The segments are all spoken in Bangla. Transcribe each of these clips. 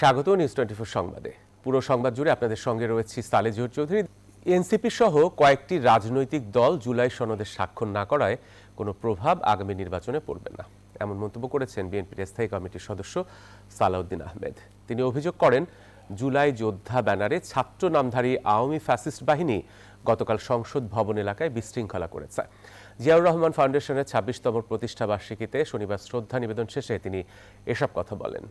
স্বাগত নিউজ 24 সংবাদে। পুরো সংবাদ জুড়ে আপনাদের সঙ্গে রয়েছে সালেহ জহুর চৌধুরী। এনসিপি সহ কয়েকটি রাজনৈতিক দল জুলাই সনদে স্বাক্ষর না করায় কোনো প্রভাব আগামী নির্বাচনে পড়বে না, এমন মন্তব্য করেছেন বিএনপির স্থায়ী কমিটির সদস্য সালাউদ্দিন আহমেদ। তিনি অভিযোগ করেন, জুলাই যোদ্ধা ব্যানারে ছাত্র নামধারী আওয়ামী ফ্যাসিস্ট বাহিনী গতকাল সংসদ ভবন এলাকায় বিশৃঙ্খলা করেছে। জিয়াউর রহমান ফাউন্ডেশনের 26তম প্রতিষ্ঠা বার্ষিকীতে শনিবার শ্রদ্ধা নিবেদন শেষে তিনি এসব কথা বলেন।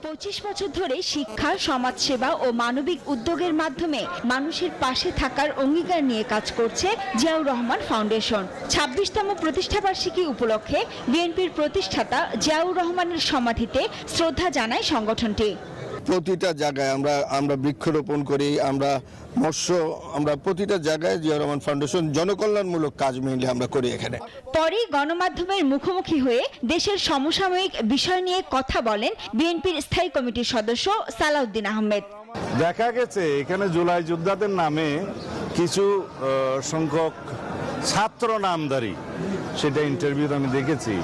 25 বছর ধরে শিক্ষা, সমাজসেবা ও মানবিক উদ্যোগের মাধ্যমে মানুষের পাশে থাকার অঙ্গীকার নিয়ে কাজ করছে জিয়াউর রহমান ফাউন্ডেশন। 26তম প্রতিষ্ঠাবার্ষিকী উপলক্ষে বিএনপির প্রতিষ্ঠাতা জিয়াউর রহমানের সমাধিতে শ্রদ্ধা জানায় সংগঠনটি। প্রতিটা জায়গায় আমরা বৃক্ষরোপণ করি, আমরা প্রতিটা জায়গায় জিয়াউর রহমান ফাউন্ডেশন জনকল্যাণমূলক কাজ মেইনলি আমরা করি এখানে। পরে গণমাধ্যমের মুখোমুখি হয়ে দেশের সমসাময়িক বিষয় নিয়ে কথা বলেন বিএনপির স্থায়ী কমিটির সদস্য সালাউদ্দিন আহমেদ। দেখা গেছে এখানে জুলাই যোদ্ধাদের নামে কিছু সংখ্যক ছাত্র নামধারী, সেটা ইন্টারভিউতে আমি দেখেছি,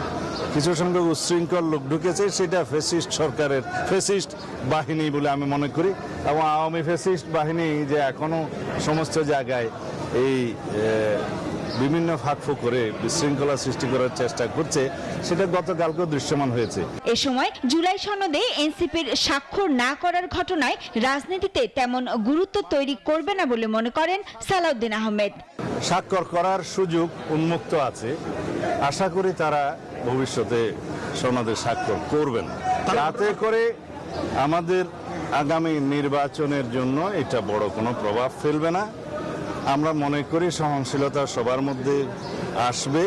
কিছু সংখ্যক উচ্ছৃঙ্খল লোক ঢুকেছে, সেটা ফ্যাসিস্ট সরকারের ফ্যাসিস্ট বাহিনী বলে আমি মনে করি। এবং আওয়ামী ফ্যাসিস্ট বাহিনী যে এখনো সমস্ত জায়গায় এই বিভিন্ন ফাঁকফোঁক করে বিশৃঙ্খলা সৃষ্টি করার চেষ্টা করছে, সেটা গতকালকে দৃশ্যমান হয়েছে। এ সময় জুলাই সনদে এনসিপির স্বাক্ষর না করার ঘটনায় রাজনীতিতে তেমন গুরুত্ব তৈরি করবে না বলে মনে করেন সালাউদ্দিন আহমেদ। স্বাক্ষর করার সুযোগ উন্মুক্ত আছে, আশা করি তারা ভবিষ্যতে সনদে স্বাক্ষর করবেন, তাতে করে আমাদের আগামী নির্বাচনের জন্য এটা বড় কোনো প্রভাব ফেলবে না। আমরা মনে করি সহনশীলতা সবার মধ্যে আসবে।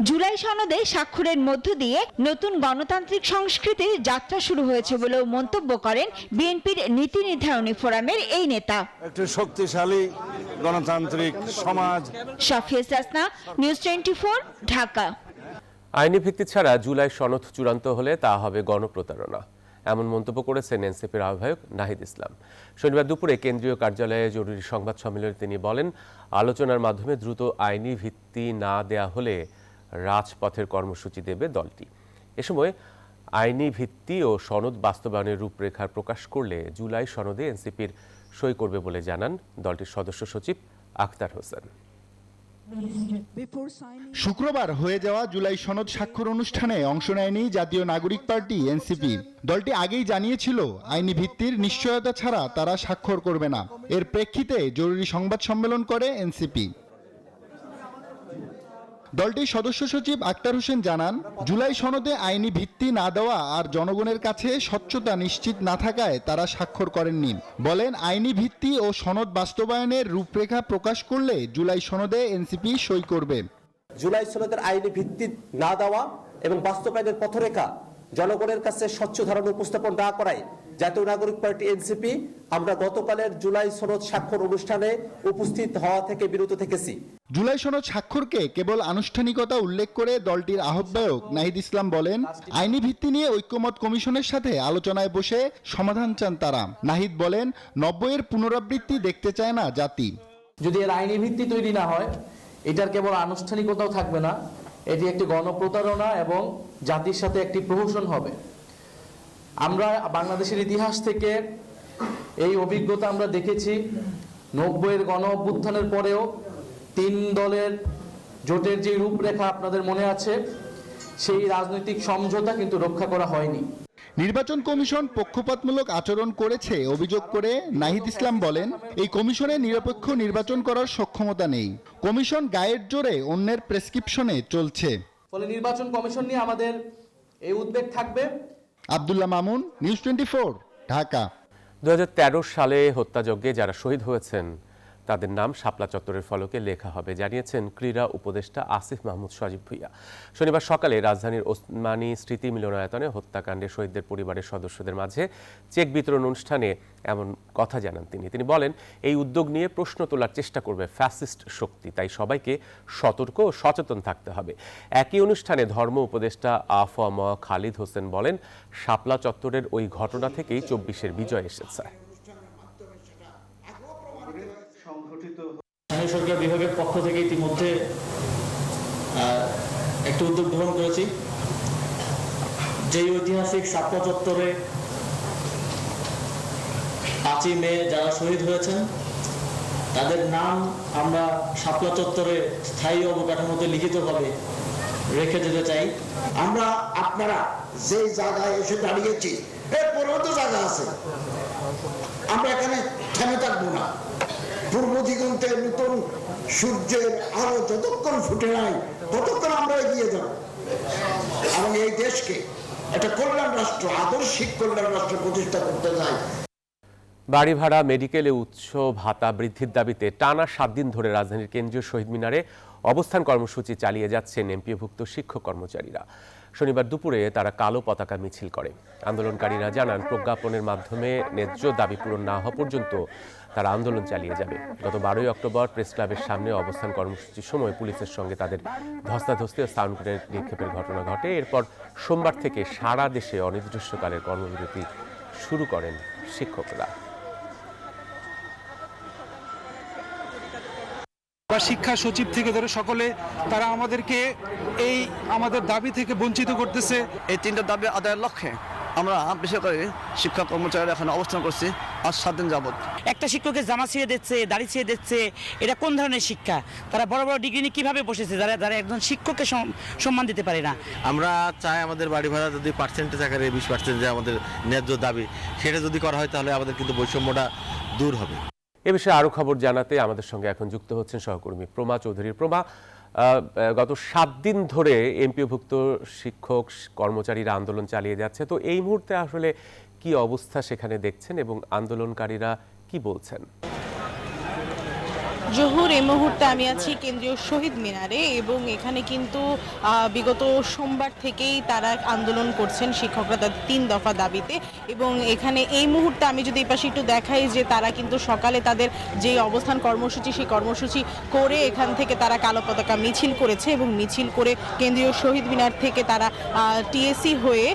জুলাই সনদে স্বাক্ষরের মধ্য দিয়ে নতুন গণতান্ত্রিক সংস্কৃতির যাত্রা শুরু হয়েছে বলেও মন্তব্য করেন বিএনপির নীতি নির্ধারণী ফোরামের এই নেতা। একটি শক্তিশালী গণতান্ত্রিক সমাজ। শাফিয়া সাসনা, নিউজ 24, ঢাকা। আইনি ভিত্তি ছাড়া জুলাই সনদ চূড়ান্ত হলে তা হবে গণপ্রতারণা, এমন মন্তব্য করেছেন এনসিপির আহ্বায়ক নাহিদ ইসলাম। শনিবার দুপুরে কেন্দ্রীয় কার্যালয়ে জরুরি সংবাদ সম্মেলনে তিনি বলেন, আলোচনার মাধ্যমে দ্রুত আইনি ভিত্তি না দেয়া হলে রাজপথের কর্মসূচি দেবে দলটি। এ সময় আইনি ভিত্তি ও সনদ বাস্তবায়নের রূপরেখা প্রকাশ করলে জুলাই সনদে এনসিপির সই করবে বলে জানান দলটির সদস্য সচিব আখতার হোসেন। শুক্রবার হয়ে যাওয়া জুলাই সনদ স্বাক্ষর অনুষ্ঠানে অংশ নেয়নি জাতীয় নাগরিক পার্টি এনসিপি। দলটি আগেই জানিয়েছিল আইনি ভিত্তির নিশ্চয়তা ছাড়া তারা স্বাক্ষর করবে না। এর প্রেক্ষিতে জরুরি সংবাদ সম্মেলন করে এনসিপি। দলটির সদস্য সচিব আখতার হোসেন জানান, জুলাই সনদে আইনি ভিত্তি না দেওয়া আর জনগণের কাছে স্বচ্ছতা নিশ্চিত না থাকায় তারা স্বাক্ষর করেননি। বলেন, আইনি ভিত্তি ও সনদ বাস্তবায়নের রূপরেখা প্রকাশ করলে জুলাই সনদে এনসিপি সই করবে। জুলাই সনদের আইনি ভিত্তি না দেওয়া এবং বাস্তবায়নের পথরেখা জনগণের কাছে স্বচ্ছ ধারণা উপস্থাপন না করায় জাতীয় নাগরিক পার্টি এনসিপি আমরা গতকালের জুলাই সনদ স্বাক্ষর অনুষ্ঠানে উপস্থিত হওয়া থেকে বিরত থেকেছি। জুলাই সনদ স্বাক্ষরকে কেবল আনুষ্ঠানিকতা উল্লেখ করে দলটির আহ্বায়ক নাহিদ ইসলাম বলেন, আইনি ভিত্তি নিয়ে ঐক্যমত কমিশনের সাথে আলোচনায় বসে সমাধান চান তারা। নাহিদ বলেন, 90-এর পুনরাবৃত্তি দেখতে চায় না জাতি। যদি এর আইনি ভিত্তি তৈরি না হয়, এটার কেবল আনুষ্ঠানিকতাও থাকবে না, এটি একটি গণপ্রতারণা এবং জাতির সাথে একটি প্রহসন হবে। আমরা বাংলাদেশের ইতিহাস থেকে এই অভিজ্ঞতা আমরা দেখেছি। 90-এর গণ অভ্যুত্থানের পরেও 3 দলের জোটের যে রূপরেখা আপনাদের মনে আছে, সেই রাজনৈতিক সমঝোতা কিন্তু রক্ষা করা হয়নি। নির্বাচন কমিশন পক্ষপাতমূলক আচরণ করেছে অভিযোগ করে নাহিদ ইসলাম বলেন, এই কমিশনে নিরপেক্ষ নির্বাচন করার সক্ষমতা নেই। কমিশন গায়ের জোরে অন্যের প্রেসক্রিপশনে চলছে। ফলে নির্বাচন কমিশন নিয়ে আমাদের এই উদ্বেগ থাকবে। আব্দুল্লাহ মামুন, নিউজ 24, ঢাকা। 2013 সালে হত্যাযজ্ঞে যারা শহীদ হয়েছেন তাদের নাম শাপলা চত্বরের ফলকে লেখা হবে, জানিয়েছেন ক্রীড়া উপদেষ্টা আসিফ মাহমুদ সজীব ভুঁইয়া। শনিবার সকালে রাজধানীর ওসমানী স্মৃতি মিলনায়তনে হত্যাকাণ্ডে শহীদদের পরিবারের সদস্যদের মাঝে চেক বিতরণ অনুষ্ঠানে এমন কথা জানান তিনি বলেন, এই উদ্যোগ নিয়ে প্রশ্ন তোলার চেষ্টা করবে ফ্যাসিস্ট শক্তি, তাই সবাইকে সতর্ক ও সচেতন থাকতে হবে। একই অনুষ্ঠানে ধর্ম উপদেষ্টা আফম খালিদ হোসেন বলেন, শাপলা চত্বরের ওই ঘটনা থেকেই 24-এর বিজয় এসেছে। স্থানীয় সরকার বিভাগের পক্ষ থেকে ইতিমধ্যে একটা উদ্যোগ গ্রহণ করেছি, যে ঐতিহাসিক শাপলা চত্বরে 5ই মে যারা শহীদ হয়েছেন তাদের নাম আমরা শাপলা চত্বরে স্থায়ী অবকাঠামোতে লিখিতভাবে রেখে যেতে চাই। আমরা আপনারা যে জায়গায় এসে দাঁড়িয়েছি এরপরেও তো জায়গা আছে, আমরা এখানে থেমে থাকবো না। পূর্ব দিগন্তে নতুন সূর্যের আলো যতক্ষণ ফুটে নাই ততক্ষণ আমরা এগিয়ে যাব এবং এই দেশকে একটা কল্যাণ রাষ্ট্র, আদর্শিক কল্যাণ রাষ্ট্র প্রতিষ্ঠা করতে চাই। বাড়ি ভাড়া, মেডিকেলে উচ্চ ভাতা বৃদ্ধির দাবিতে টানা 7 দিন ধরে রাজধানীর কেন্দ্রীয় শহীদ মিনারে অবস্থান কর্মসূচি চালিয়ে যাচ্ছেন এমপিওভুক্ত শিক্ষক কর্মচারীরা। শনিবার দুপুরে তারা কালো পতাকা মিছিল করে। আন্দোলনকারীরা জানান, প্রজ্ঞাপনের মাধ্যমে ন্যায্য দাবি পূরণ না হওয়া পর্যন্ত তারা আন্দোলন চালিয়ে যাবে। গত 12ই অক্টোবর প্রেস ক্লাবের সামনে অবস্থান কর্মসূচির সময় পুলিশের সঙ্গে তাদের ধস্তাধস্তি ও সাউন্ড গ্রেনেড নিক্ষেপের ঘটনা ঘটে। এরপর সোমবার থেকে সারা দেশে অনির্দিষ্টকালের কর্মবিরতি শুরু করেন শিক্ষকরা। শিক্ষা সচিব থেকে ধরে সকলে তারা আমাদেরকে এই আমাদের দাবি থেকে বঞ্চিত করতেছে। এই 3টা দাবি আদায়ের লক্ষ্যে আমরা বিশেষ করে শিক্ষা কর্মচারীরা এখন অবস্থান করছি আজ 7 দিন যাবত। একটা শিক্ষকের জামা ছিঁড়ে দিচ্ছে, দাড়ি ছিঁড়ে দিচ্ছে, এটা কোন ধরনের শিক্ষা? তারা বড় বড় ডিগ্রি নিয়ে কিভাবে বসেছে যারা একজন শিক্ষককে সম্মান দিতে পারে না। আমরা চাই আমাদের বাড়ি ভাড়া যদি পার্সেন্টেজ আকারে 20% যে আমাদের ন্যায্য দাবি, সেটা যদি করা হয় তাহলে আমাদের কিন্তু বৈষম্যটা দূর হবে। এ বিষয়ে আরো খবর জানাতে আমাদের সঙ্গে এখন যুক্ত হচ্ছেন সহকর্মী প্রমা চৌধুরী। প্রমা, গত 7 দিন ধরে এমপিওভুক্ত শিক্ষক কর্মচারীরা আন্দোলন চালিয়ে যাচ্ছে, তো এই মুহূর্তে আসলে কি অবস্থা সেখানে দেখছেন এবং আন্দোলনকারীরা কি বলছেন? জহুর, এই মুহূর্তে আমি আছি কেন্দ্রীয় শহীদ মিনারে এবং এখানে কিন্তু বিগত সোমবার থেকেই তারা আন্দোলন করছেন শিক্ষকরা তাদের 3 দফা দাবিতে। এবং এখানে এই মুহূর্তে আমি যদি এই পাশে একটু দেখাই যে তারা কিন্তু সকালে তাদের যে অবস্থান কর্মসূচি সেই কর্মসূচি করে এখান থেকে তারা কালো পতাকা মিছিল করেছে এবং মিছিল করে কেন্দ্রীয় শহীদ মিনার থেকে তারা টিএসসি হয়ে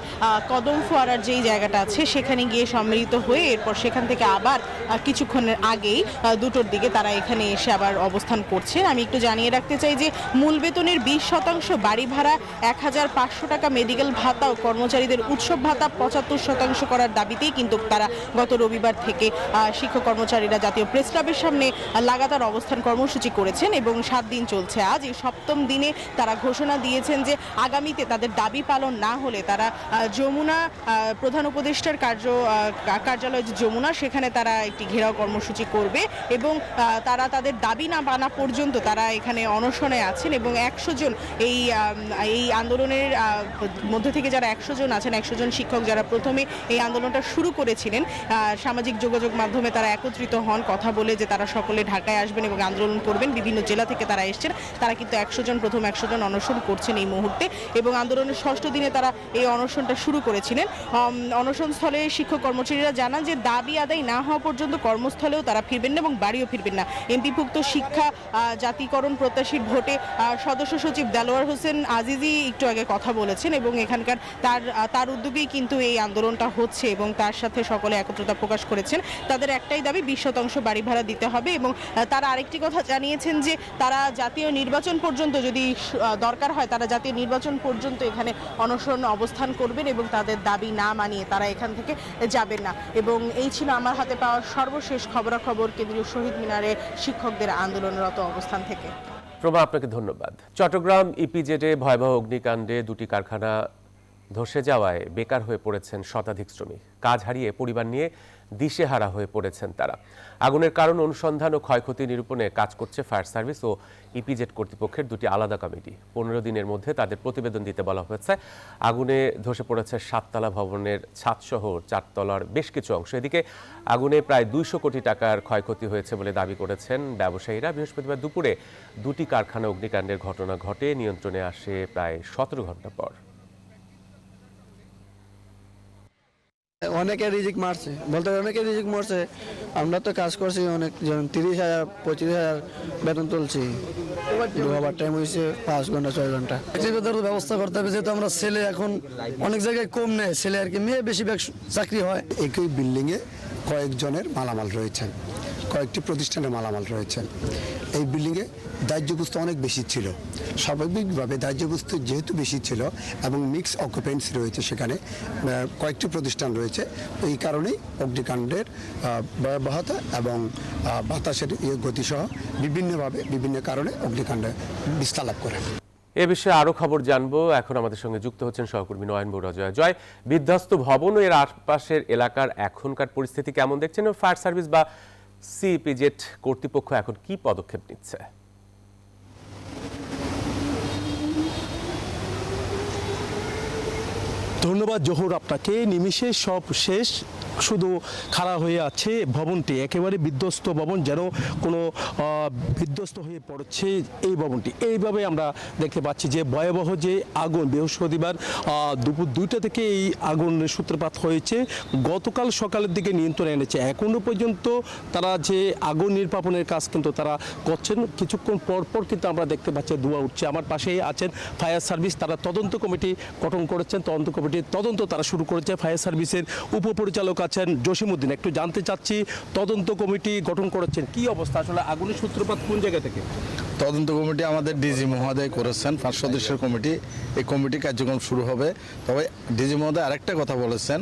কদম ফোয়ারার যেই জায়গাটা আছে সেখানে গিয়ে সম্মিলিত হয়ে এরপর সেখান থেকে আবার কিছুক্ষণের আগেই 2টোর দিকে তারা এখানে এসে আবার অবস্থান করছেন। আমি একটু জানিয়ে রাখতে চাই যে মূল বেতনের 20%, বাড়ি ভাড়া 1500 টাকা, মেডিকেল ভাতা ও কর্মচারীদের উৎসব ভাতা 75% করার দাবিতেই কিন্তু তারা গত রবিবার থেকে শিক্ষক কর্মচারীরা জাতীয় প্রেস ক্লাবের সামনে লাগাতার অবস্থান কর্মসূচি করেছেন এবং 7 দিন চলছে। আজ এই 7ম দিনে তারা ঘোষণা দিয়েছেন যে আগামীতে তাদের দাবি পালন না হলে তারা যমুনা প্রধান উপদেষ্টার কার্যালয় যে যমুনা, সেখানে তারা একটি ঘেরাও কর্মসূচি করবে এবং তারা তাদের দাবি না মানা পর্যন্ত তারা এখানে অনশনে আছেন। এবং 100 জন এই আন্দোলনের মধ্যে থেকে যারা 100 জন আছেন, 100 জন শিক্ষক যারা প্রথমে এই আন্দোলনটা শুরু করেছিলেন, সামাজিক যোগাযোগ মাধ্যমে তারা একত্রিত হন, কথা বলে যে তারা সকলে ঢাকায় আসবেন এবং আন্দোলন করবেন। বিভিন্ন জেলা থেকে তারা এসছেন, তারা কিন্তু 100 জন প্রথম 100 জন অনশন করছেন এই মুহূর্তে এবং আন্দোলনের 6ষ্ঠ দিনে তারা এই অনশনটা শুরু করেছিলেন। অনশন স্থলে শিক্ষক কর্মচারীরা জানান যে দাবি আদায় না হওয়া পর্যন্ত কর্মস্থলেও তারা ফিরবেন না এবং বাড়িও ফিরবেন না। এমপিভুক্ত শিক্ষা জাতীয়করণ প্রত্যাশীর ভোটে সদস্য সচিব দেলোয়ার হোসেন আজিজি একটু আগে কথা বলেছেন এবং এখানকার তার উদ্যোগেই কিন্তু এই আন্দোলনটা হচ্ছে এবং তার সাথে সকলে একত্রতা প্রকাশ করেছেন। তাদের একটাই দাবি 20% বাড়ি ভাড়া দিতে হবে এবং তারা আরেকটি কথা জানিয়েছেন যে তারা জাতীয় নির্বাচন পর্যন্ত, যদি দরকার হয় তারা জাতীয় নির্বাচন পর্যন্ত এখানে অনশন অবস্থান করবেন এবং তাদের দাবি না মানিয়ে তারা এখান থেকে যাবেন না। এবং এই ছিল আমার হাতে পাওয়া সর্বশেষ খবরাখবর কেন্দ্রীয় শহীদ মিনারে শিক্ষকদের আন্দোলনরত অবস্থান থেকে। প্রভা, আপনাকে ধন্যবাদ। চট্টগ্রাম ইপিজেডে ভয়াবহ অগ্নিকাণ্ডে 2টি কারখানা ধসে যাওয়ায় বেকার হয়ে পড়েছেন শতাধিক শ্রমিক। কাজ হারিয়ে পরিবার নিয়ে দিশেহারা হয়ে পড়েছেন তারা। আগুনের কারণ অনুসন্ধান ও ক্ষয়ক্ষতি নিরূপণে কাজ করছে ফায়ার সার্ভিস ও ইপিজেড কর্তৃপক্ষের 2টি আলাদা কমিটি। 15 দিনের মধ্যে তাদের প্রতিবেদন দিতে বলা হয়েছে। আগুনে ধসে পড়েছে 7তলা ভবনের ছাদসহ 4 তলার বেশ কিছু অংশ। এদিকে আগুনে প্রায় 200 কোটি টাকার ক্ষয়ক্ষতি হয়েছে বলে দাবি করেছেন ব্যবসায়ীরা। বৃহস্পতিবার দুপুরে 2টি কারখানা অগ্নিকাণ্ডের ঘটনা ঘটে, নিয়ন্ত্রণে আসে প্রায় 17 ঘন্টা পর। অনেকে রিজিক মারছে, বলতে অনেকে রিজিক মারছে। আমরা তো কাজ করছি, অনেক 30,000 25,000 বেতন তুলছি। ওভার টাইম হয়েছে 5 ঘন্টা 6 ঘন্টা। ব্যবস্থা করতে হবে, যেহেতু আমরা ছেলে এখন অনেক জায়গায় কম নেয়, ছেলে আর কি, মেয়ে বেশি চাকরি হয়। একই বিল্ডিংয়ে কয়েকজনের মালামাল রয়েছেন। কয়েকটি প্রতিষ্ঠানের মালামাল রয়েছে। এই বিল্ডিংয়ে দাহ্য বস্তু অনেক বেশি ছিল, স্বাভাবিকভাবে দাহ্য বস্তু যেহেতু বেশি ছিল এবং মিক্স অকুপেন্সি রয়েছে, সেখানে কয়েকটি প্রতিষ্ঠান রয়েছে, এই কারণেই অগ্নিকাণ্ডের ভয়াবহতা এবং বাতাসের গতিসহ বিভিন্ন কারণে অগ্নিকাণ্ডে বিস্তার লাভ করে। এ বিষয়ে আরো খবর জানবো। এখন আমাদের সঙ্গে যুক্ত হচ্ছেন সহকর্মী নয়ন বড়ুয়া। জয়, বিধ্বস্ত ভবন ও এর আশপাশের এলাকার এখনকার পরিস্থিতি কেমন দেখছেন? ফায়ার সার্ভিস বা সিইপিজেড কর্তৃপক্ষ এখন কি পদক্ষেপ নিচ্ছে? ধন্যবাদ জহুর আপনাকে। নিমিষে সব শেষ, শুধু খাড়া হয়ে আছে ভবনটি, একেবারে বিধ্বস্ত ভবন, যেন কোনো বিধ্বস্ত হয়ে পড়ছে এই ভবনটি। এইভাবে আমরা দেখতে পাচ্ছি যে ভয়াবহ যে আগুন, বৃহস্পতিবার দুপুর 2টা থেকে এই আগুনের সূত্রপাত হয়েছে, গতকাল সকালের দিকে নিয়ন্ত্রণে এনেছে। এখনও পর্যন্ত তারা যে আগুন নির্বাপনের কাজ কিন্তু তারা করছেন, কিছুক্ষণ পরপর কিন্তু আমরা দেখতে পাচ্ছি ধোঁয়া উঠছে। আমার পাশেই আছেন ফায়ার সার্ভিস, তারা তদন্ত কমিটি গঠন করেছেন, তদন্ত তারা শুরু করেছে। ফায়ার সার্ভিসের উপপরিচালক আছেন জসিমউদ্দিন, একটু জানতে চাচ্ছি তদন্ত কমিটি গঠন করেছেন, কি অবস্থা, আসলে আগুনের সূত্রপাত কোন জায়গা থেকে? তদন্ত কমিটি আমাদের ডিজি মহোদয় করেছেন, 5 সদস্যের কমিটি। এই কমিটি কার্যক্রম শুরু হবে। তবে ডিজি মহোদয় আরেকটা কথা বলেছেন,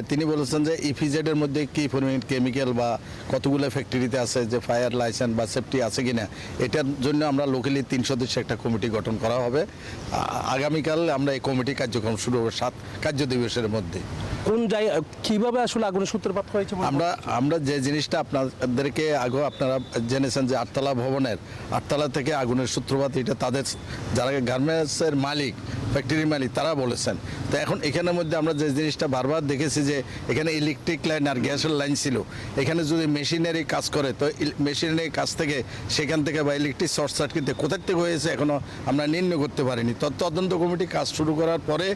তিনি বলেছেন যে ইপিজেডের মধ্যে কি পরিমাণ কেমিক্যাল বা কতগুলো ফ্যাক্টরিতে আছে, যে ফায়ার লাইসেন্স বা সেফটি আছে কিনা, এটার জন্য আমরা লোকালি 3 সদস্য একটা কমিটি গঠন করা হবে। আগামীকাল আমরা এই কমিটি কার্যক্রম শুরু হবে 7 কার্য দিবসের মধ্যে। কোন জায়গা, কিভাবে আসলে আগুনের সূত্রপাত হয়েছে? আমরা যে জিনিসটা আপনাদেরকে আগে আপনারা জেনেছেন যে 8তলা ভবনের 8তলা থেকে আগুনের সূত্রপাত, এটা তাদের যারা গার্মেন্টসের মালিক, ফ্যাক্টরির মালিক, তারা বলেছেন। তো এখন এখানের মধ্যে আমরা যে জিনিসটা বারবার দেখেছি যে এখানে ইলেকট্রিক লাইন আর গ্যাসের লাইন ছিল, এখানে যদি মেশিনারি কাজ করে তো মেশিনারি কাজ থেকে সেখান থেকে বা ইলেকট্রিক শর্ট সার্কিটে কোথার থেকে হয়েছে এখনও আমরা নির্ণয় করতে পারিনি। তদন্ত কমিটি কাজ শুরু করার পরে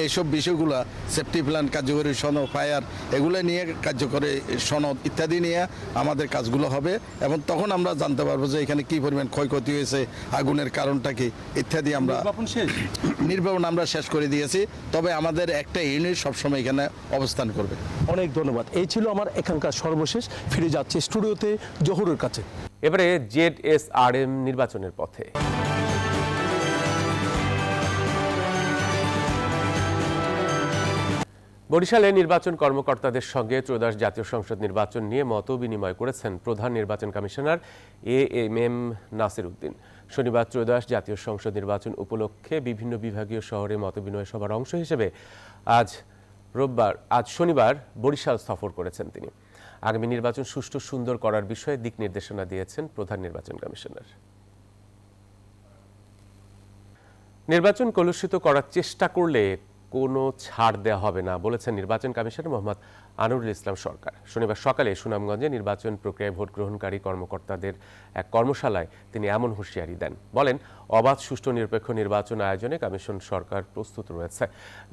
এইসব বিষয়গুলো, সেফটি প্ল্যান, কার্যকরী সনদ, ফায়ার, এগুলো নিয়ে কার্যকরী সনদ ইত্যাদি নিয়ে আমাদের কাজগুলো হবে, এবং তখন আমরা জানতে পারবো যে এখানে কি পরিমাণ ক্ষয়ক্ষতি হয়েছে, আগুনের কারণটা কি ইত্যাদি। আমরা নির্বাপন আমরা শেষ করে দিয়েছি, তবে আমাদের একটা ইউনিট সবসময় এখানে অবস্থান করবে। অনেক ধন্যবাদ। এই ছিল আমার এখানকার সর্বশেষ। ফিরে যাচ্ছে স্টুডিওতে জহুরের কাছে। এবারে জেডএসআরএম নির্বাচনের পথে। বরিশালে নির্বাচন কর্মকর্তাদের সঙ্গে ত্রয়োদশ জাতীয় সংসদ নির্বাচন নিয়ে মত বিনিময় করেছেন প্রধান নির্বাচন কমিশনার এএমএম নাসির উদ্দিন। শনিবার ত্রয়োদশ জাতীয় সংসদ নির্বাচন উপলক্ষে বিভিন্ন বিভাগীয় শহরে মতবিনিময় সভার অংশ হিসেবে আজ শনিবার বরিশাল সফর করেছেন তিনি। আগামী নির্বাচন সুষ্ঠু সুন্দর করার বিষয়ে দিক নির্দেশনা দিয়েছেন প্রধান নির্বাচন কমিশনার। নির্বাচন কলুষিত করার চেষ্টা করলে কোনো ছাড় দেওয়া হবে না বলেছেন নির্বাচন কমিশনার মোহাম্মদ আনোয়ারুল ইসলাম সরকার। শনিবার সকালে সুনামগঞ্জে নির্বাচন প্রক্রিয়ায় ভোট গ্রহণকারী কর্মকর্তাদের এক কর্মশালায় তিনি এমন হুঁশিয়ারি দেন। বলেন, অবাধ, সুষ্ঠু, নিরপেক্ষ নির্বাচন আয়োজনে কমিশন সরকার প্রস্তুত রয়েছে।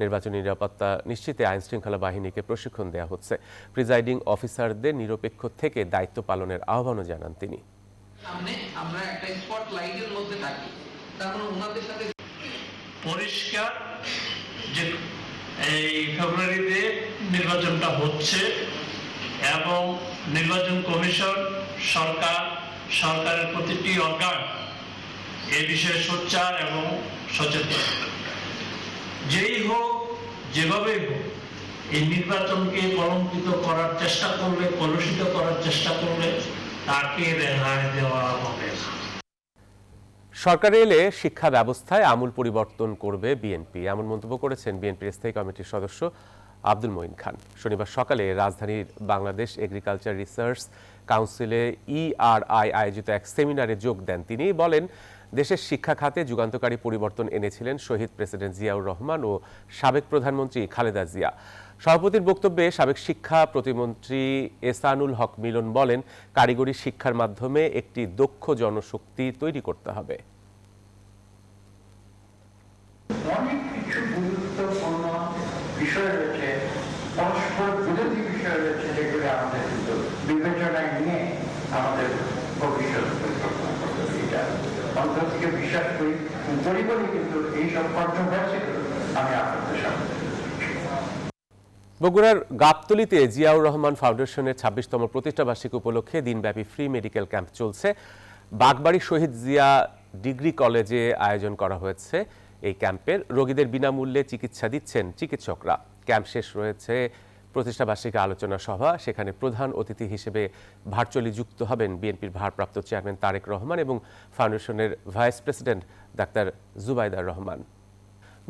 নির্বাচনী নিরাপত্তা নিশ্চিতে আইনশৃঙ্খলা বাহিনীকে প্রশিক্ষণ দেওয়া হচ্ছে। প্রিজাইডিং অফিসারদের নিরপেক্ষ থেকে দায়িত্ব পালনের আহ্বানও জানান তিনি। আমরা একটা স্পটলাইটের মধ্যে থাকি, তখন ওনাদের সাথে পরিষ্কার যে এই ফেব্রুয়ারিতে নির্বাচনটা হচ্ছে এবং নির্বাচন কমিশন, সরকারের প্রতিটি অর্গান এ বিষয়ে সোচ্চার এবং সচেতন। যেই হোক, যেভাবেই হোক, এই নির্বাচনকে কলঙ্কিত করার চেষ্টা করলে, কলুষিত করার চেষ্টা করলে তাকে রেহাই দেওয়া হবে না। সরকারে এলে শিক্ষা ব্যবস্থায় আমূল পরিবর্তন করবে বিএনপি, এমন মন্তব্য করেছেন বিএনপির স্থায়ী কমিটির সদস্য আব্দুল মঈন খান। শনিবার সকালে রাজধানীর বাংলাদেশ এগ্রিকালচার রিসার্চ কাউন্সিলে ERI আয়োজিত এক সেমিনারে যোগ দেন তিনি। বলেন, দেশের শিক্ষা খাতে যুগান্তকারী পরিবর্তন এনেছিলেন শহীদ প্রেসিডেন্ট জিয়াউর রহমান ও সাবেক প্রধানমন্ত্রী খালেদা জিয়া। সভাপতির বক্তব্যে সাবেক শিক্ষা প্রতিমন্ত্রী এহসানুল হক মিলন বলেন, কারিগরি শিক্ষার মাধ্যমে একটি দক্ষ জনশক্তি তৈরি করতে হবে। অনেক কিছু গুরুত্বপূর্ণ বিষয় রয়েছে, পরস্পর বিরোধী বিষয় রয়েছে, যেগুলো আমাদের কিন্তু বিবেচনায় নিয়ে আমাদের ভবিষ্যৎ পরিকল্পনা করতে হবে। এটা অন্তর থেকে বিশ্বাস করি, পরিবারই কিন্তু এইসব কন্ট্রোভার্সিগুলো আমি আপনাদের সামনে। বগুড়ার গাবতলীতে জিয়াউর রহমান ফাউন্ডেশনের ২৬তম প্রতিষ্ঠাবার্ষিকী উপলক্ষে দিনব্যাপী ফ্রি মেডিকেল ক্যাম্প চলছে। বাগবাড়ি শহীদ জিয়া ডিগ্রি কলেজে আয়োজন করা হয়েছে এই ক্যাম্পের। রোগীদের বিনামূল্যে চিকিৎসা দিচ্ছেন চিকিৎসকরা। ক্যাম্প শেষ রয়েছে প্রতিষ্ঠাবার্ষিকী আলোচনা সভা। সেখানে প্রধান অতিথি হিসেবে ভার্চুয়ালি যুক্ত হবেন বিএনপির ভারপ্রাপ্ত চেয়ারম্যান তারেক রহমান এবং ফাউন্ডেশনের vice president doctor Zubaida Rahman.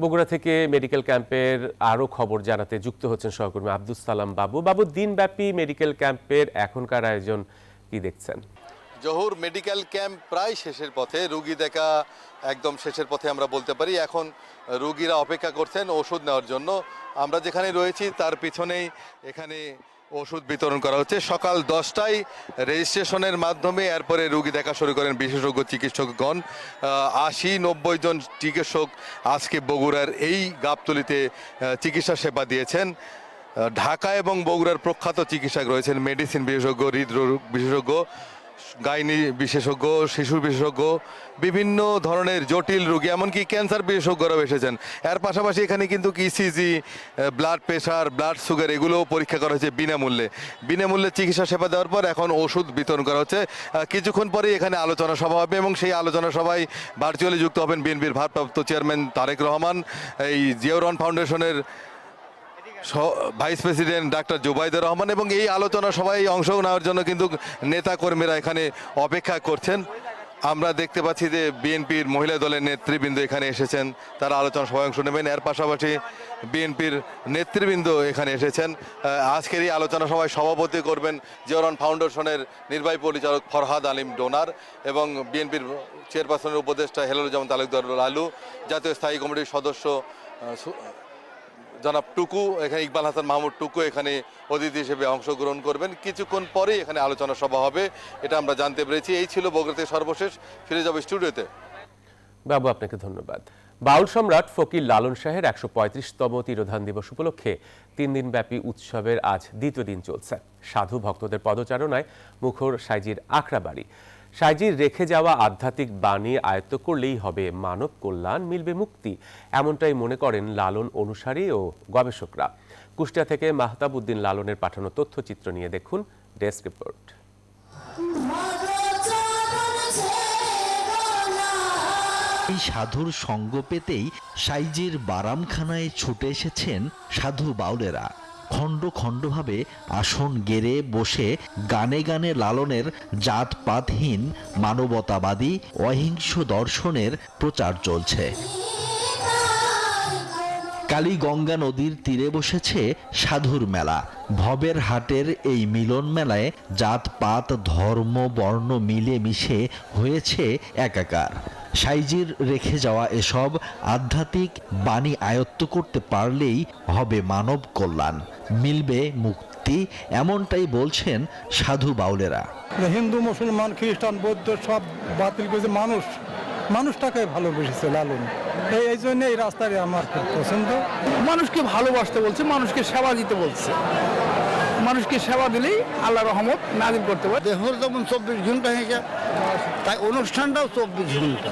Bogura থেকে মেডিকেল ক্যাম্পের আরও খবর জানাতে যুক্ত হচ্ছেন সহকর্মী আব্দুস সালাম বাবু। বাবু, দিনব্যাপী মেডিকেল ক্যাম্পের এখনকার আয়োজন কি দেখছেন? জহুর, মেডিকেল ক্যাম্প প্রায় শেষের পথে, রুগী দেখা একদম শেষের পথে আমরা বলতে পারি। এখন রুগীরা অপেক্ষা করছেন ওষুধ নেওয়ার জন্য। আমরা যেখানে রয়েছি তার পিছনেই এখানে ওষুধ বিতরণ করা হচ্ছে। সকাল 10টায় রেজিস্ট্রেশনের মাধ্যমে এরপরে রুগী দেখা শুরু করেন বিশেষজ্ঞ চিকিৎসকগণ। 80-90 জন চিকিৎসক আজকে বগুড়ার এই গাবতলীতে চিকিৎসা সেবা দিয়েছেন। ঢাকা এবং বগুড়ার প্রখ্যাত চিকিৎসক রয়েছেন, মেডিসিন বিশেষজ্ঞ, হৃদরোগ বিশেষজ্ঞ, গাইনি বিশেষজ্ঞ, শিশু বিশেষজ্ঞ, বিভিন্ন ধরনের জটিল রোগী, এমনকি ক্যান্সার বিশেষজ্ঞরাও এসেছেন। এর পাশাপাশি এখানে কিন্তু ECG, blood pressure, blood sugar এগুলোও পরীক্ষা করা হচ্ছে বিনামূল্যে চিকিৎসা সেবা দেওয়ার পর এখন ওষুধ বিতরণ করা হচ্ছে। কিছুক্ষণ পরেই এখানে আলোচনা সভা হবে এবং সেই আলোচনা সভায় ভার্চুয়ালি যুক্ত হবেন বিএনপির ভারপ্রাপ্ত চেয়ারম্যান তারেক রহমান, এই জিয়াউর রহমান ফাউন্ডেশনের vice president doctor Zubaida Rahman, এবং এই আলোচনা সভায় অংশ নেওয়ার জন্য কিন্তু নেতা কর্মীরা এখানে অপেক্ষা করছেন। আমরা দেখতে পাচ্ছি যে বিএনপির মহিলা দলের নেতৃবৃন্দ এখানে এসেছেন, তারা আলোচনা সভায় অংশ নেবেন। এর পাশাপাশি বিএনপির নেতৃবৃন্দ এখানে এসেছেন। আজকের এই আলোচনা সভায় সভাপতি করবেন জিয়াউর রহমান ফাউন্ডেশনের নির্বাহী পরিচালক ফরহাদ আলিম ডোনার এবং বিএনপির চেয়ারপারসনের উপদেষ্টা হেলালুজ্জামান তালুকদার লালু, জাতীয় স্থায়ী কমিটির সদস্য জনাব টুকু, এখানে ইকবাল হাসান মাহমুদ টুকু এখানে অতিথি হিসেবে অংশগ্রহণ করবেন। কিছুক্ষণ পরেই এখানে আলোচনা সভা হবে, এটা আমরা জানতে পেরেছি। এই ছিল বগুড়াতে সর্বশেষ। ফিরে যাব স্টুডিওতে। বাবু, আপনাকে ধন্যবাদ। বাউল সম্রাট ফকির লালন শাহের ১৩৫তম তিরোধান দিবস উপলক্ষে ৩ দিনব্যাপী উৎসবের আজ দ্বিতীয় দিন চলছে। সাধু ভক্তদের পদচারণায় মুখর সাইজির আখড়াবাড়ি। সাইজির রেখে যাওয়া আধ্যাত্মিক বাণী আয়ত্ত করলেই হবে মানব কল্যাণ, মিলবে মুক্তি, এমনটাই মনে করেন লালন অনুসারী ও গবেষকরা। কুষ্টিয়া থেকে মাহতাব উদ্দিন লালনের পাঠানো তথ্যচিত্র নিয়ে দেখুন ডেস্ক রিপোর্ট। এই সাধুর সঙ্গ পেতেই সাইজির বারামখানায় ছুটে এসেছেন সাধু বাউলেরা। খণ্ড খণ্ডভাবে আসন গেড়ে বসে গানে গানে লালনের জাতপাতহীন মানবতাবাদী অহিংস দর্শনের প্রচার চলছে। কালীগঙ্গা নদীর তীরে বসেছে সাধুর মেলা। ভবের হাটের এই মিলন মেলায় জাতপাত ধর্ম বর্ণ মিলে মিশে হয়েছে একাকার। সাইজির রেখে যাওয়া এসব আধ্যাত্মিক বাণী আয়ত্ত করতে পারলেই হবে মানব কল্যাণ, মিলবে মুক্তি, এমনটাই বলছেন সাধু বাউলেরা। হিন্দু, মুসলমান, খ্রিস্টান, বৌদ্ধ সব বাতিল করেছে, মানুষটাকে ভালোবেসেছে লালন। এই জন্য এই রাস্তায় আমার খুব পছন্দ। মানুষকে ভালোবাসতে বলছে, মানুষকে সেবা দিতে বলছে। মানুষকে সেবা দিলেই আল্লাহ রহমত নাজিল করতে পারে। দেহর যেমন 24 ঘন্টা হয়ে যায়, তাই অনুষ্ঠানটাও 24 ঘন্টা।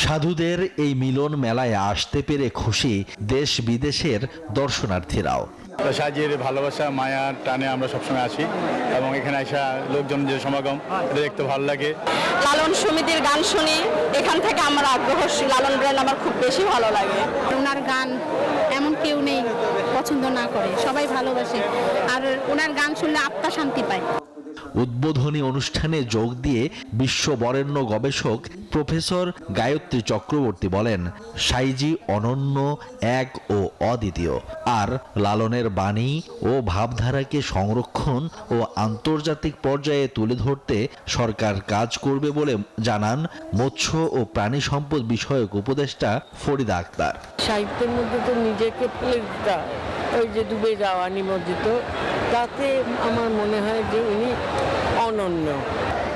সাধুদের এই মিলন মেলায় আসতে পেরে খুশি দেশ বিদেশের দর্শনার্থীরাও। সাজির ভালোবাসা মায়ার টানে আমরা সবসময় আসি এবং এখানে আসা লোকজন যে সমাগম, এটা দেখতে ভালো লাগে। লালন সমিতির গান শুনি, এখান থেকে আমার আগ্রহ, লালন ব্র্যান্ড আমার খুব বেশি ভালো লাগে। ওনার গান এমন কেউ নেই পছন্দ না করে, সবাই ভালোবাসে, আর ওনার গান শুনলে আত্মা শান্তি পায়। উদ্বোধনী অনুষ্ঠানে যোগ দিয়ে বিশ্ব বরেণ্য গবেষক প্রফেসর গায়ত্রী চক্রবর্তী বলেন, সাইজি অনন্য, এক ও অদ্বিতীয়, আর লালনের বাণী ও ভাবধারাকে সংরক্ষণ ও আন্তর্জাতিক পর্যায়ে তুলে ধরতে সরকার কাজ করবে বলে জানান মৎস্য ও প্রাণী সম্পদ বিষয়ক উপদেষ্টা ফরিদা আক্তার। সাহিত্যের মধ্যে তো নিজেকে ফেলে দিতে, ওই যে ডুবে যাওয়া নিমজ্জিত, তাতে আমার মনে হয় যে উনি অনন্য।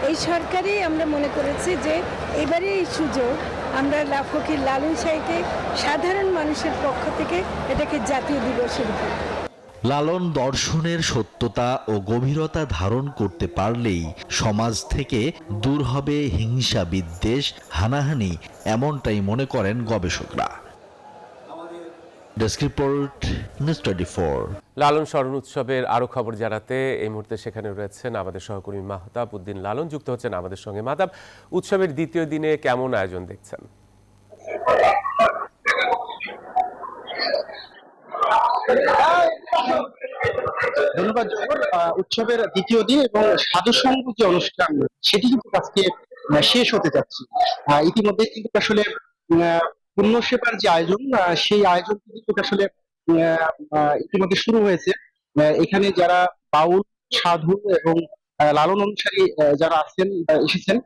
এই সরকারই আমরা মনে করেছি যে এবারে এই সুযোগ আমরা ফকির লালন শাহকে সাধারণ মানুষের পক্ষ থেকে এটাকে জাতীয় দিবসের লালন দর্শনের সত্যতা ও গভীরতা ধারণ করতে পারলেই সমাজ থেকে দূর হবে হিংসা, বিদ্বেষ, হানাহানি, এমনটাই মনে করেন গবেষকরা। Desk report, news 24। লালন স্মরণ উৎসবের আরো খবর জানাতে এই মুহূর্তে সেখানে রয়েছেন আমাদের সহকর্মী মাহতাব উদ্দিন লালন, যুক্ত হচ্ছেন আমাদের সঙ্গে। মাহতাব, উৎসবের দ্বিতীয় দিনে কেমন আয়োজন দেখছেন? ধন্যবাদ। উৎসবের দ্বিতীয় দিন এবং সাধুসঙ্গ যে অনুষ্ঠান সেটি কিন্তু আজকে শেষ হতে যাচ্ছে। ইতিমধ্যে কিন্তু আসলে পুণ্য সেবার যে আয়োজন, সেই আয়োজন কিন্তু আসলে ইতিমধ্যে শুরু হয়েছে। এখানে যারা বাউল, সাধু এবং লালন অনুসারী যারা আছেন, এসেছেন,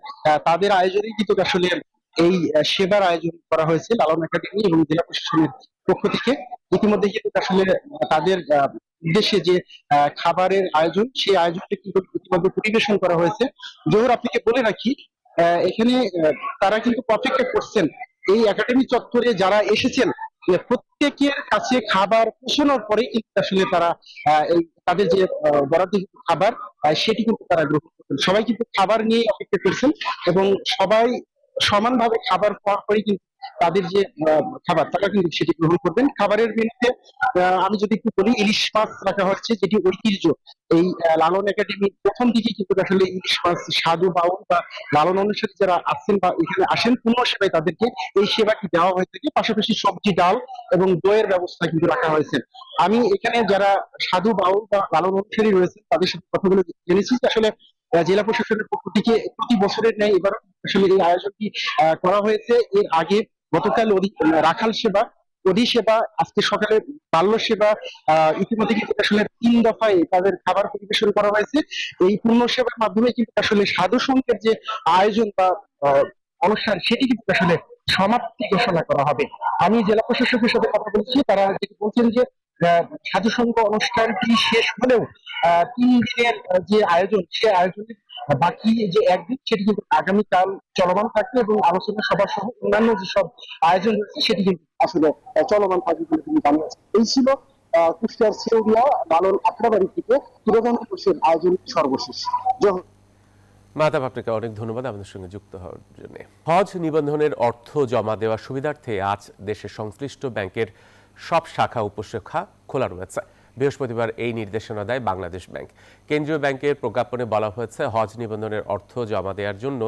তাদের আয়োজনে কিন্তু আসলে এই সেবার আয়োজন করা হয়েছে লালন একাডেমি এবং জেলা প্রশাসনের পক্ষ থেকে। ইতিমধ্যে কিন্তু আসলে তাদের উদ্দেশ্যে যে খাবারের আয়োজন, সেই আয়োজনটা কিন্তু ইতিমধ্যে পরিবেশন করা হয়েছে। জোহর, আপনাকে বলে রাখি, এখানে তারা কিন্তু অপেক্ষা করছেন এই একাডেমি চত্বরে যারা এসেছেন প্রত্যেকের কাছে খাবার পৌঁছানোর পরে কিন্তু আসলে তারা এই তাদের যে বরাদ্দকৃত খাবার সেটি কিন্তু তারা গ্রহণ করছেন। সবাই কিন্তু খাবার নিয়ে অপেক্ষা করছেন এবং সবাই সমানভাবে খাবার পাওয়ার পরে কিন্তু তাদের যে খাবার তারা কিন্তু সেটি গ্রহণ করবেন। খাবারের মেনুতে আমি যদি একটু বলি, ইলিশ মাছ রাখা হচ্ছে, যেটি ঐতিহ্য। এই লালন একাডেমি প্রথম দিকে কিন্তু আসলে ইলিশ মাছ সাধু, বাউল বা লালন অনুসারী যারা আছেন বা এখানে আসেন পূর্ণ সেবায় তাদেরকে এই সেবাটি দেওয়া হয়ে থাকে। পাশাপাশি সবজি, ডাল এবং দইয়ের ব্যবস্থা কিন্তু রাখা হয়েছে। আমি এখানে যারা সাধু, বাউল বা লালন অনুসারী রয়েছেন তাদের সাথে কথা বলে জেনেছি যে আসলে জেলা প্রশাসনের পক্ষ থেকে প্রতি বছরের ন্যায় এবার আসলে এই আয়োজনটি করা হয়েছে। এর আগে গতকাল রাখাল সেবা, অধি সেবা, আজকে সকালে বাল্য সেবা, ইতিমধ্যে কিন্তু আসলে 3 দফায় তাদের খাবার পরিবেশন করা হয়েছে। এই পূর্ণ সেবার মাধ্যমে কিন্তু আসলে সাধু সঙ্গের যে আয়োজন বা অনুষ্ঠান সেটি কিন্তু আসলে সমাপ্তি ঘোষণা করা হবে। আমি জেলা প্রশাসকের সাথে কথা বলছি, তারা যেটি বলছেন যে সাধু সঙ্গ অনুষ্ঠানটি শেষ হলেও 3 দিনের যে আয়োজন, সে আয়োজনের বাকি যে একদিন সেটি কিন্তু আগামীকাল চলমান থাকবে এবং আলোচনা সভা সহ অন্যান্য যেসব আয়োজন রয়েছে সেটি কিন্তু আসলে চলমান থাকবে বলে তিনি জানিয়েছেন। এই ছিল কুষ্টিয়ার ছেউরিয়া লালন আখড়াবাড়ি থেকে কিরোধান কোষের আয়োজন সর্বশেষ। মাহতাব, আপনাকে অনেক ধন্যবাদ আমাদের সঙ্গে যুক্ত হওয়ার জন্য। হজ নিবন্ধনের অর্থ জমা দেওয়ার সুবিধার্থে আজ দেশের সংশ্লিষ্ট ব্যাংকের সব শাখা উপশাখা খোলা রয়েছে। বৃহস্পতিবার এই নির্দেশনা দেয় বাংলাদেশ ব্যাংক। কেন্দ্রীয় ব্যাংকের প্রজ্ঞাপনে বলা হয়েছে, হজ নিবন্ধনের অর্থ জমা দেওয়ার জন্য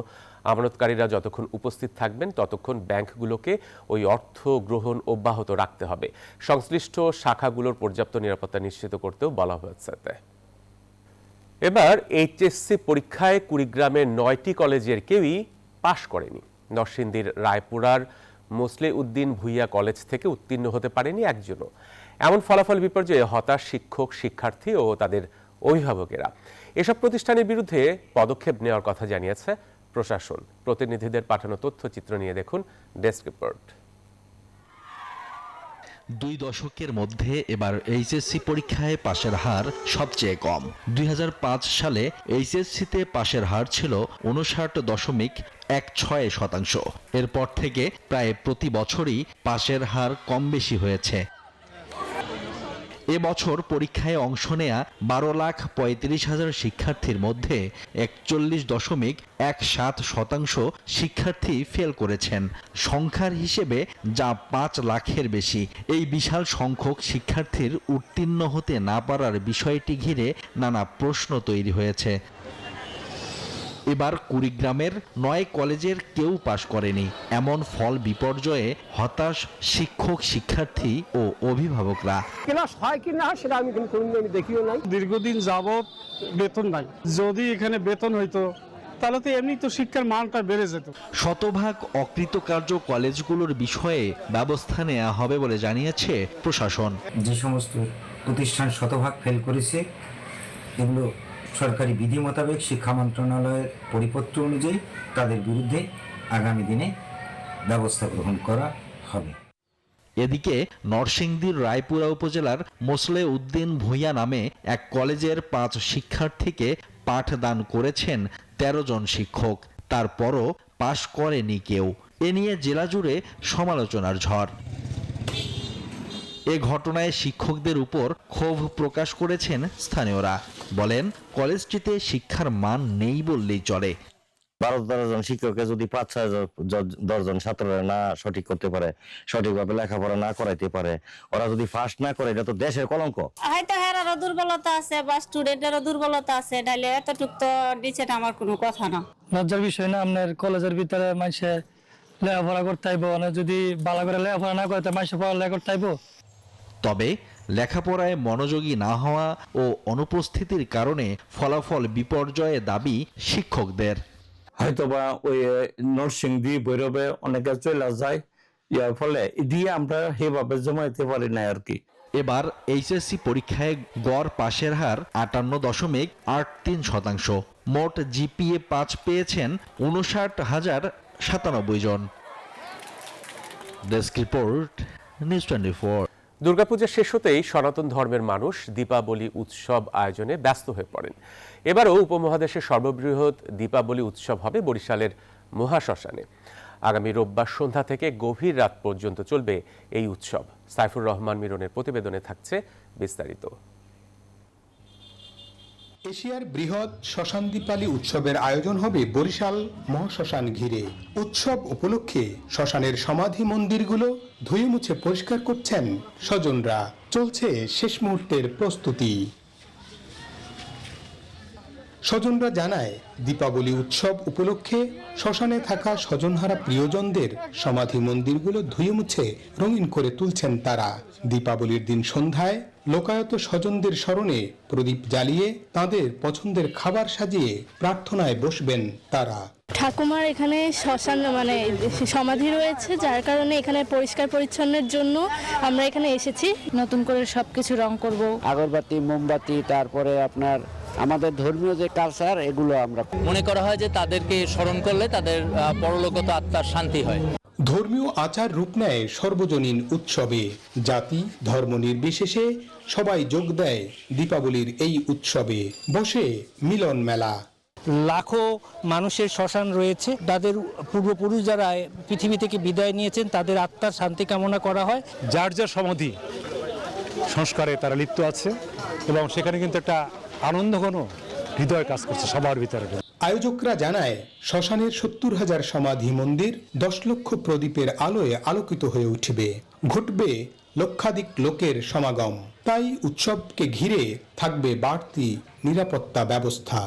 আমানতকারীরা যতক্ষণ উপস্থিত থাকবেন ততক্ষণ ব্যাংকগুলোকে ওই অর্থ গ্রহণ অব্যাহত রাখতে হবে। সংশ্লিষ্ট শাখাগুলোর পর্যাপ্ত নিরাপত্তা নিশ্চিত করতেও বলা হয়েছে। এবার এইচএসসি পরীক্ষায় কুড়িগ্রামের 9টি কলেজের কেউই পাশ করেনি। নরসিংদীর রায়পুরার মোসলে উদ্দিন ভুইয়া কলেজ থেকে উত্তীর্ণ হতে পারেনি একজনও। এমন ফলাফল বিপর্যয়ে হতাশ শিক্ষক, শিক্ষার্থী ও তাদের অভিভাবকেরা। এসব প্রতিষ্ঠানের বিরুদ্ধে পদক্ষেপ নেওয়ার কথা জানিয়েছে প্রশাসন। প্রতিনিধিদের পাঠানো তথ্যচিত্র নিয়ে দেখুন ডেস্ক রিপোর্ট। 2 দশকের মধ্যে এবার এইচএসসি পরীক্ষায় পাশের হার সবচেয়ে কম। 2005 সালে এইচএসসিতে পাশের হার ছিল 59.16%। এরপর থেকে প্রায় প্রতি বছরই পাশের হার কম বেশি হয়েছে। এবছর পরীক্ষায় অংশ নেয়া 12,35,000 শিক্ষার্থীর মধ্যে 41.17% শিক্ষার্থী ফেল করেছেন। সংখ্যার হিসেবে যা 5 লাখের বেশি। এই বিশাল সংখ্যক শিক্ষার্থীর উত্তীর্ণ হতে না পারার বিষয়টি ঘিরে নানা প্রশ্ন তৈরি হয়েছে। এবার কুড়িগ্রামের 9 কলেজের কেউ পাশ করেনি। এমন ফল বিপর্যয়ে হতাশ শিক্ষক, শিক্ষার্থী ও অভিভাবকরা। ক্লাস হয় কি না সেটা আমি দেখিও নাই। দীর্ঘদিন যাবত বেতন নাই। যদি এখানে বেতন হইতো তাহলে তো এমনি তো শিক্ষার মানটা বেড়ে যেত। শতভাগ অকৃতকার্য কলেজগুলোর বিষয়ে ব্যবস্থা নেওয়া হবে বলে জানিয়েছে প্রশাসন। যে সমস্ত প্রতিষ্ঠান শতভাগ ফেল করেছে এগুলো সরকারি বিধি মোতাবেক শিক্ষা মন্ত্রণালয়ের পরিপত্র অনুযায়ী তাদের বিরুদ্ধে আগামী দিনে ব্যবস্থা গ্রহণ করা হবে। এদিকে নরসিংদীর রায়পুরা উপজেলার মোসলে উদ্দিন ভুইয়া নামে এক কলেজের 5 শিক্ষার্থীকে পাঠদান করেছেন 13 জন শিক্ষক। তারপরও পাশ করেনি কেউ। এ নিয়ে জেলা জুড়ে সমালোচনার ঝড়। এ ঘটনায় শিক্ষকদের উপর ক্ষোভ প্রকাশ করেছেন স্থানীয়রা। বলেন, কলেজটিতে শিক্ষার মান নেই বললেই চলে। 12-13 জন শিক্ষককে যদি 5-6 জন ছাত্ররা না সঠিক করতে পারে, সঠিকভাবে লেখাপড়া না করাইতে পারে, ওরা যদি ফার্স্ট না করে, এটা তো দেশের কলঙ্ক। হয়তো হেরারও দুর্বলতা আছে বা স্টুডেন্টেরও দুর্বলতা আছে, তাহলে এতটুক তো নিচে আমার কোনো কথা না। লজ্জার বিষয় না, আপনার কলেজের ভিতরে মানুষে লেখাপড়া করতে আইব, যদি ভালো করে লেখাপড়া না করতে মানুষে পড়ালেখা করতে আইব। তবে লেখাপড়ায় মনোযোগী না হওয়া ও অনুপস্থিতির কারণে ফলাফল বিপর্যয়ে দাবি শিক্ষকদের। হয়তোবা ওই নরসিংদী ভৈরবে অনেকে চলে যায়, ইয়ার ফলে দিয়ে আমরা সেভাবে জমাইতে পারি না আর কি। এবার এইচএসসি পরীক্ষায় গড় পাশের হার 58.83%। মোট জিপিএ 5 পেয়েছেন 59,097 জন। Desk report, news 24। দুর্গাপূজা শেষ হতেই সনাতন ধর্মের মানুষ দীপাবলি উৎসব আয়োজনে ব্যস্ত হয়ে পড়েন। এবারও উপমহাদেশের সর্ববৃহৎ দীপাবলি উৎসব হবে বরিশালের মহাশ্মশানে। আগামী রোববার সন্ধ্যা থেকে গভীর রাত পর্যন্ত চলবে এই উৎসব। সাইফুর রহমান মিরনের প্রতিবেদনে থাকছে বিস্তারিত। এশিয়ার বৃহৎ শ্মশান দীপালি উৎসবের আয়োজন হবে বরিশাল মহাশ্মশান ঘিরে। উৎসব উপলক্ষে শ্মশানের সমাধি মন্দিরগুলো ধুয়ে মুছে পরিষ্কার করছেন স্বজনরা। চলছে শেষ মুহূর্তের প্রস্তুতি। স্বজনরা জানায়, দীপাবলি উৎসব উপলক্ষে শ্মশানে থাকা স্বজনহারা প্রিয়জনদের সমাধি মন্দিরগুলো ধুয়ে মুছে রঙিন করে তুলছেন তারা। দীপাবলির দিন সন্ধ্যায় লোকায়ত স্বজনদের স্মরণে প্রদীপ জ্বালিয়ে তাদের পছন্দের খাবার সাজিয়ে প্রার্থনায় বসবেন তারা। ঠাকুমার এখানে শ্মশান সমাধি রয়েছে, যার কারণে এখানে পরিষ্কার পরিচ্ছন্নের জন্য আমরা এখানে এসেছি। নতুন করে সবকিছু রং করব, আগরবাতি, মোমবাতি, তারপরে আপনার আমাদের ধর্মীয় যে কালচার, এগুলো আমরা মনে করা হয় যে তাদেরকে স্মরণ করলে তাদের পরলোকগত আত্মার শান্তি হয়। ধর্মীয় আচার রূপ নেয় সর্বজনীন উৎসবে। জাতি ধর্ম নির্বিশেষে সবাই যোগ দেয় দীপাবলির এই উৎসবে। বসে মিলন মেলা। লাখো মানুষের শ্মশান রয়েছে, তাদের পূর্বপুরুষ যারা পৃথিবী থেকে বিদায় নিয়েছেন তাদের আত্মার শান্তি কামনা করা হয়। যার যার সমাধি সংস্কারে তারা লিপ্ত আছে এবং সেখানে কিন্তু একটা আনন্দঘন হৃদয় কাজ করছে সবার ভিতরে। আয়োজকরা জানায়, শ্মশানের 70,000 সমাধি মন্দির 10 লক্ষ প্রদীপের আলোয় আলোকিত হয়ে উঠবে। ঘটবে লক্ষাধিক লোকের সমাগম। তাই উৎসবকে ঘিরে থাকবে বাড়তি নিরাপত্তা ব্যবস্থা।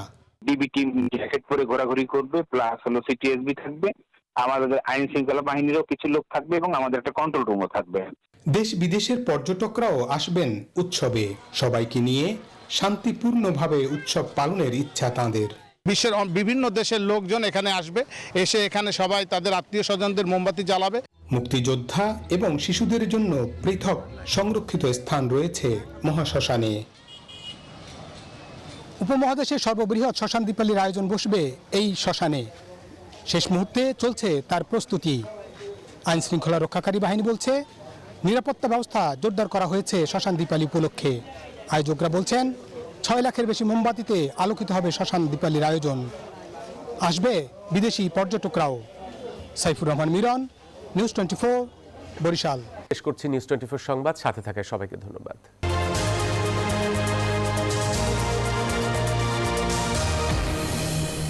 ডিবি টিম জ্যাকেট পরে ঘোরাঘুরি করবে, প্লাস হলো সিটিএসবি থাকবে, আমাদের আইন শৃঙ্খলা বাহিনীরও কিছু লোক থাকবে এবং আমাদের একটা কন্ট্রোল রুমও থাকবে। দেশ বিদেশের পর্যটকরাও আসবেন উৎসবে। সবাইকে নিয়ে শান্তিপূর্ণভাবে উৎসব পালনের ইচ্ছা তাঁদের। বিশ্বের বিভিন্ন দেশের লোকজন এখানে আসবে, এসে এখানে সবাই তাদের আত্মীয় স্বজনদের মোমবাতি জ্বালাবে। মুক্তিযোদ্ধা এবং শিশুদের জন্য পৃথক সংরক্ষিত স্থান রয়েছে মহাশ্মশানে। উপমহাদেশের সর্ববৃহৎ শ্মশান দীপালির আয়োজন বসবে এই শ্মশানে। শেষ মুহূর্তে চলছে তার প্রস্তুতি। আইন শৃঙ্খলা রক্ষাকারী বাহিনী বলছে, নিরাপত্তা ব্যবস্থা জোরদার করা হয়েছে শ্মশান দীপালি উপলক্ষে। আয়োজকরা বলছেন, 6 লাখের বেশি মোমবাতিতে আলোকিত হবে শ্মশান দীপালির আয়োজন। আসবে বিদেশি পর্যটকরাও। সাইফুর রহমান মিরন, নিউজ 24, বরিশাল। শেষ করছি নিউজ 24 সংবাদ। সাথে থাকায় সবাইকে ধন্যবাদ।